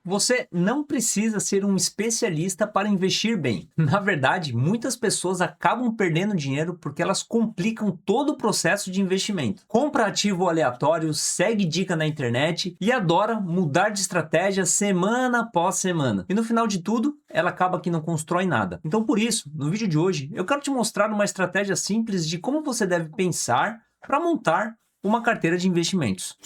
Você não precisa ser um especialista para investir bem. Na verdade, muitas pessoas acabam perdendo dinheiro porque elas complicam todo o processo de investimento. Compra ativo aleatório, segue dica na internet e adora mudar de estratégia semana após semana. E no final de tudo, ela acaba que não constrói nada. Então por isso, no vídeo de hoje, eu quero te mostrar uma estratégia simples de como você deve pensar para montar uma carteira de investimentos.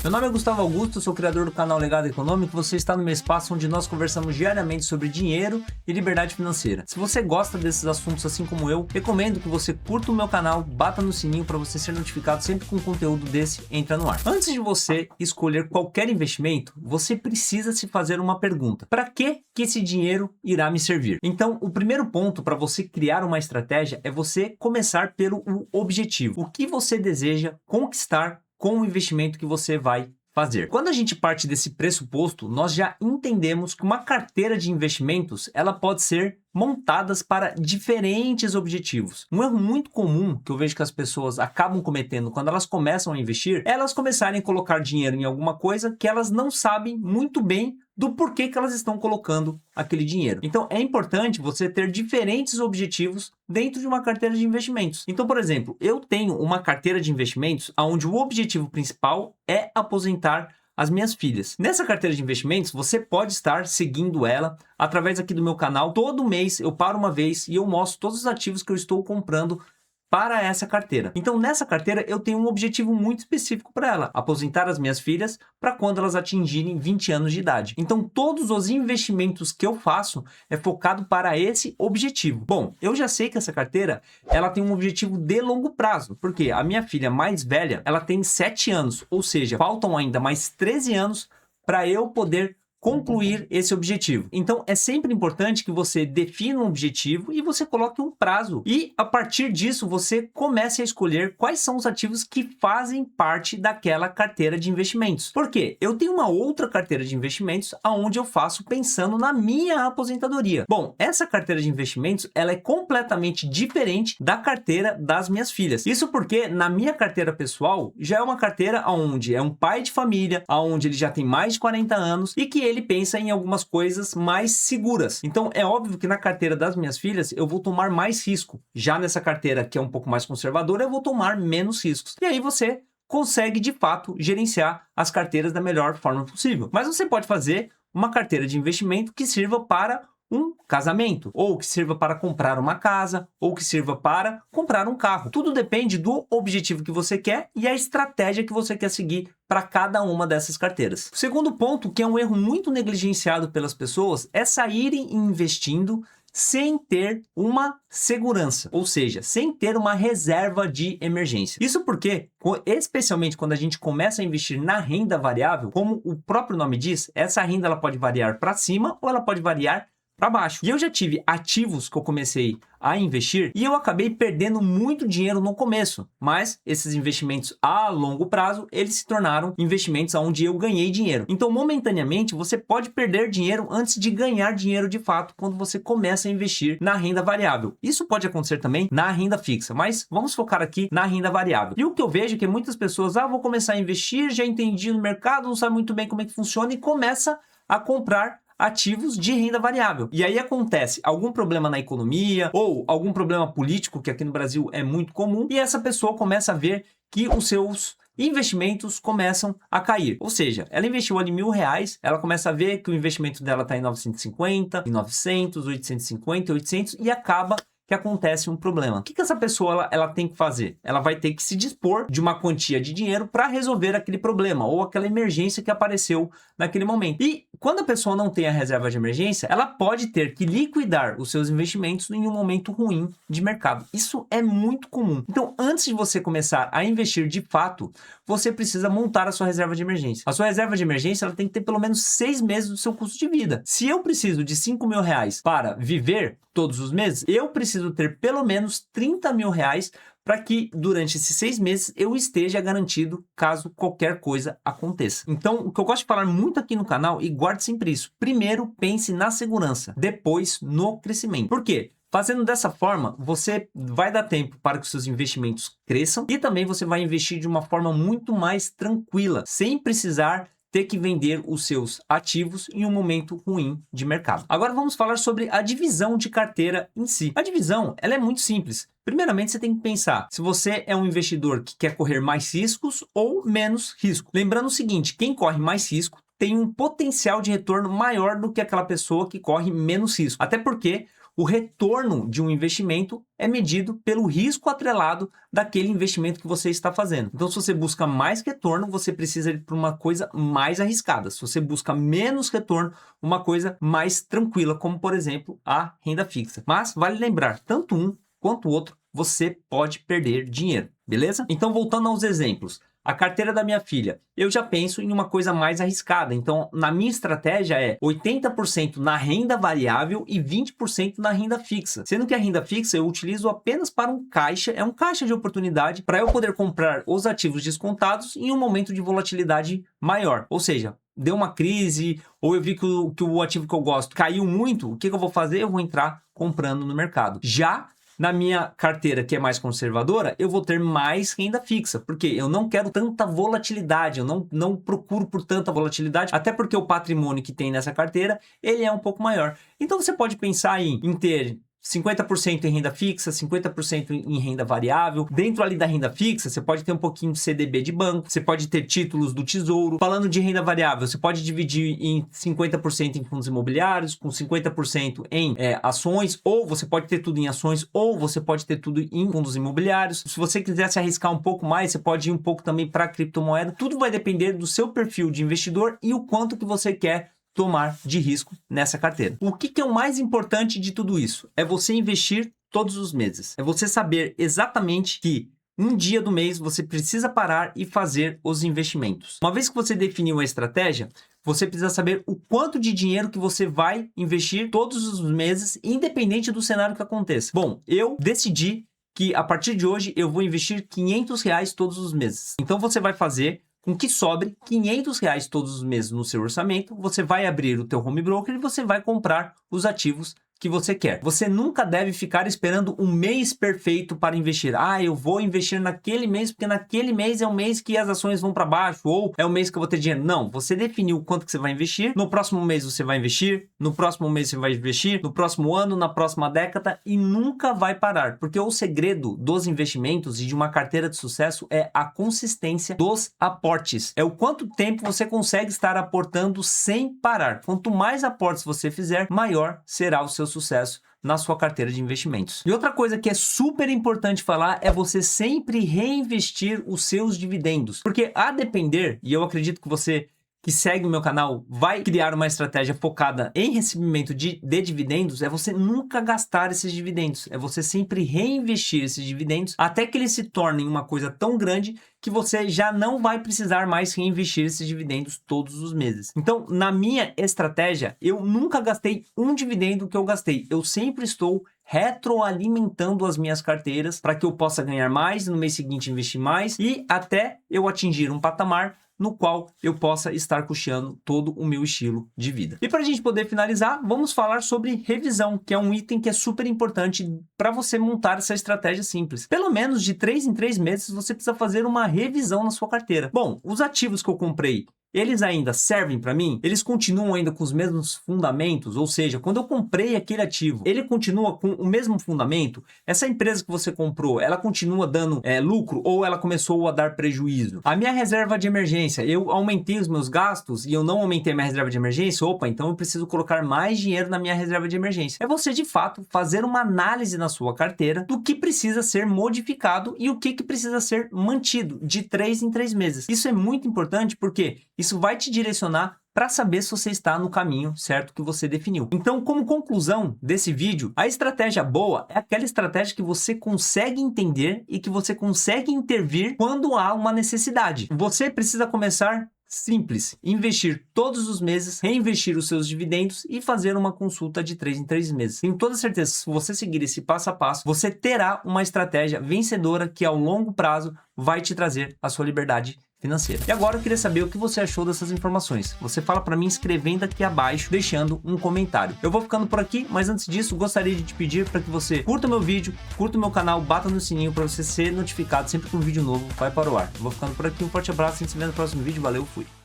Meu nome é Gustavo Augusto, sou criador do canal Legado Econômico. Você está no meu espaço onde nós conversamos diariamente sobre dinheiro e liberdade financeira. Se você gosta desses assuntos assim como eu, recomendo que você curta o meu canal, bata no sininho para você ser notificado sempre que um conteúdo desse entra no ar. Antes de você escolher qualquer investimento, você precisa se fazer uma pergunta: para que esse dinheiro irá me servir? Então, o primeiro ponto para você criar uma estratégia é você começar pelo objetivo. O que você deseja conquistar com o investimento que você vai fazer. Quando a gente parte desse pressuposto, nós já entendemos que uma carteira de investimentos ela pode ser montadas para diferentes objetivos. Um erro muito comum que eu vejo que as pessoas acabam cometendo quando elas começam a investir é elas começarem a colocar dinheiro em alguma coisa que elas não sabem muito bem do porquê que elas estão colocando aquele dinheiro. Então é importante você ter diferentes objetivos dentro de uma carteira de investimentos. Então, por exemplo, eu tenho uma carteira de investimentos onde o objetivo principal é aposentar as minhas filhas. Nessa carteira de investimentos, você pode estar seguindo ela através aqui do meu canal. Todo mês eu paro uma vez e eu mostro todos os ativos que eu estou comprando para essa carteira. Então, nessa carteira, eu tenho um objetivo muito específico para ela: aposentar as minhas filhas para quando elas atingirem 20 anos de idade. Então, todos os investimentos que eu faço é focado para esse objetivo. Bom, eu já sei que essa carteira, ela tem um objetivo de longo prazo, porque a minha filha mais velha, ela tem 7 anos, ou seja, faltam ainda mais 13 anos para eu poder concluir esse objetivo. Então, é sempre importante que você defina um objetivo e você coloque um prazo. E, a partir disso, você comece a escolher quais são os ativos que fazem parte daquela carteira de investimentos. Por quê? Eu tenho uma outra carteira de investimentos onde eu faço pensando na minha aposentadoria. Bom, essa carteira de investimentos, ela é completamente diferente da carteira das minhas filhas. Isso porque, na minha carteira pessoal, já é uma carteira onde é um pai de família, onde ele já tem mais de 40 anos e que ele pensa em algumas coisas mais seguras. Então, é óbvio que na carteira das minhas filhas, eu vou tomar mais risco. Já nessa carteira que é um pouco mais conservadora, eu vou tomar menos riscos. E aí você consegue, de fato, gerenciar as carteiras da melhor forma possível. Mas você pode fazer uma carteira de investimento que sirva para um casamento, ou que sirva para comprar uma casa, ou que sirva para comprar um carro. Tudo depende do objetivo que você quer e a estratégia que você quer seguir para cada uma dessas carteiras. O segundo ponto, que é um erro muito negligenciado pelas pessoas, é saírem investindo sem ter uma segurança, ou seja, sem ter uma reserva de emergência. Isso porque, especialmente quando a gente começa a investir na renda variável, como o próprio nome diz, essa renda ela pode variar para cima ou ela pode variar para baixo. E eu já tive ativos que eu comecei a investir e eu acabei perdendo muito dinheiro no começo, mas esses investimentos a longo prazo, eles se tornaram investimentos onde eu ganhei dinheiro. Então, momentaneamente, você pode perder dinheiro antes de ganhar dinheiro de fato quando você começa a investir na renda variável. Isso pode acontecer também na renda fixa, mas vamos focar aqui na renda variável. E o que eu vejo é que muitas pessoas, vou começar a investir, já entendi no mercado, não sabe muito bem como é que funciona e começa a comprar ativos de renda variável. E aí acontece algum problema na economia ou algum problema político, que aqui no Brasil é muito comum, e essa pessoa começa a ver que os seus investimentos começam a cair. Ou seja, ela investiu ali R$1.000, ela começa a ver que o investimento dela está em 950, em 900, 850, 800 e acaba que acontece um problema. O que essa pessoa ela tem que fazer? Ela vai ter que se dispor de uma quantia de dinheiro para resolver aquele problema ou aquela emergência que apareceu naquele momento. E quando a pessoa não tem a reserva de emergência, ela pode ter que liquidar os seus investimentos em um momento ruim de mercado. Isso é muito comum. Então, antes de você começar a investir de fato, você precisa montar a sua reserva de emergência. A sua reserva de emergência ela tem que ter pelo menos 6 meses do seu custo de vida. Se eu preciso de R$5.000 para viver todos os meses, eu preciso ter pelo menos R$30.000 para que durante esses 6 meses eu esteja garantido caso qualquer coisa aconteça. Então, o que eu gosto de falar muito aqui no canal, e guarde sempre isso: primeiro pense na segurança, depois no crescimento. Por quê? Fazendo dessa forma, você vai dar tempo para que os seus investimentos cresçam e também você vai investir de uma forma muito mais tranquila, sem precisar ter que vender os seus ativos em um momento ruim de mercado. Agora vamos falar sobre a divisão de carteira em si. A divisão, ela é muito simples. Primeiramente, você tem que pensar se você é um investidor que quer correr mais riscos ou menos risco. Lembrando o seguinte, quem corre mais risco tem um potencial de retorno maior do que aquela pessoa que corre menos risco. Até porque o retorno de um investimento é medido pelo risco atrelado daquele investimento que você está fazendo. Então, se você busca mais retorno, você precisa ir para uma coisa mais arriscada. Se você busca menos retorno, uma coisa mais tranquila, como, por exemplo, a renda fixa. Mas vale lembrar, tanto um quanto o outro, você pode perder dinheiro, beleza? Então, voltando aos exemplos. A carteira da minha filha, eu já penso em uma coisa mais arriscada. Então, na minha estratégia é 80% na renda variável e 20% na renda fixa. Sendo que a renda fixa eu utilizo apenas para um caixa, é um caixa de oportunidade para eu poder comprar os ativos descontados em um momento de volatilidade maior. Ou seja, deu uma crise ou eu vi que o ativo que eu gosto caiu muito, o que eu vou fazer? Eu vou entrar comprando no mercado. Já na minha carteira, que é mais conservadora, eu vou ter mais renda fixa, porque eu não quero tanta volatilidade, eu não procuro por tanta volatilidade, até porque o patrimônio que tem nessa carteira, ele é um pouco maior. Então você pode pensar em ter 50% em renda fixa, 50% em renda variável. Dentro ali da renda fixa, você pode ter um pouquinho de CDB de banco, você pode ter títulos do Tesouro. Falando de renda variável, você pode dividir em 50% em fundos imobiliários, com 50% em ações, ou você pode ter tudo em ações, ou você pode ter tudo em fundos imobiliários. Se você quiser se arriscar um pouco mais, você pode ir um pouco também para criptomoeda. Tudo vai depender do seu perfil de investidor e o quanto que você quer tomar de risco nessa carteira. O que é o mais importante de tudo isso? É você investir todos os meses. É você saber exatamente que um dia do mês você precisa parar e fazer os investimentos. Uma vez que você definiu a estratégia, você precisa saber o quanto de dinheiro que você vai investir todos os meses, independente do cenário que aconteça. Bom, eu decidi que a partir de hoje eu vou investir R$500 todos os meses. Então você vai fazer com que sobre R$500 todos os meses no seu orçamento, você vai abrir o teu home broker e você vai comprar os ativos que você quer. Você nunca deve ficar esperando um mês perfeito para investir. Ah, eu vou investir naquele mês porque naquele mês é o mês que as ações vão para baixo ou é o mês que eu vou ter dinheiro. Não, você definiu quanto que você vai investir. No próximo mês você vai investir, no próximo mês você vai investir, no próximo ano, na próxima década e nunca vai parar. Porque o segredo dos investimentos e de uma carteira de sucesso é a consistência dos aportes. É o quanto tempo você consegue estar aportando sem parar. Quanto mais aportes você fizer, maior será o seu sucesso na sua carteira de investimentos. E outra coisa que é super importante falar é você sempre reinvestir os seus dividendos. Porque a depender, e eu acredito que você que segue o meu canal vai criar uma estratégia focada em recebimento de dividendos, é você nunca gastar esses dividendos, é você sempre reinvestir esses dividendos até que eles se tornem uma coisa tão grande que você já não vai precisar mais reinvestir esses dividendos todos os meses. Então, na minha estratégia, eu nunca gastei um dividendo que eu gastei, eu sempre estou retroalimentando as minhas carteiras para que eu possa ganhar mais, no mês seguinte investir mais e até eu atingir um patamar no qual eu possa estar custeando todo o meu estilo de vida. E para a gente poder finalizar, vamos falar sobre revisão, que é um item que é super importante para você montar essa estratégia simples. Pelo menos de 3 em 3 meses você precisa fazer uma revisão na sua carteira. Bom, os ativos que eu comprei, eles ainda servem para mim? Eles continuam ainda com os mesmos fundamentos? Ou seja, quando eu comprei aquele ativo, ele continua com o mesmo fundamento? Essa empresa que você comprou, ela continua dando lucro ou ela começou a dar prejuízo? A minha reserva de emergência, eu aumentei os meus gastos e eu não aumentei a minha reserva de emergência? Opa, então eu preciso colocar mais dinheiro na minha reserva de emergência. É você, de fato, fazer uma análise na sua carteira do que precisa ser modificado e o que precisa ser mantido de 3 em 3 meses. Isso é muito importante porque isso vai te direcionar para saber se você está no caminho certo que você definiu. Então, como conclusão desse vídeo, a estratégia boa é aquela estratégia que você consegue entender e que você consegue intervir quando há uma necessidade. Você precisa começar simples, investir todos os meses, reinvestir os seus dividendos e fazer uma consulta de 3 em 3 meses. Tenho toda certeza que se você seguir esse passo a passo, você terá uma estratégia vencedora que ao longo prazo vai te trazer a sua liberdade financeira. E agora eu queria saber o que você achou dessas informações. Você fala para mim escrevendo aqui abaixo, deixando um comentário. Eu vou ficando por aqui, mas antes disso, gostaria de te pedir para que você curta o meu vídeo, curta o meu canal, bata no sininho para você ser notificado sempre que um vídeo novo vai para o ar. Eu vou ficando por aqui, um forte abraço, a gente se vê no próximo vídeo, valeu, fui!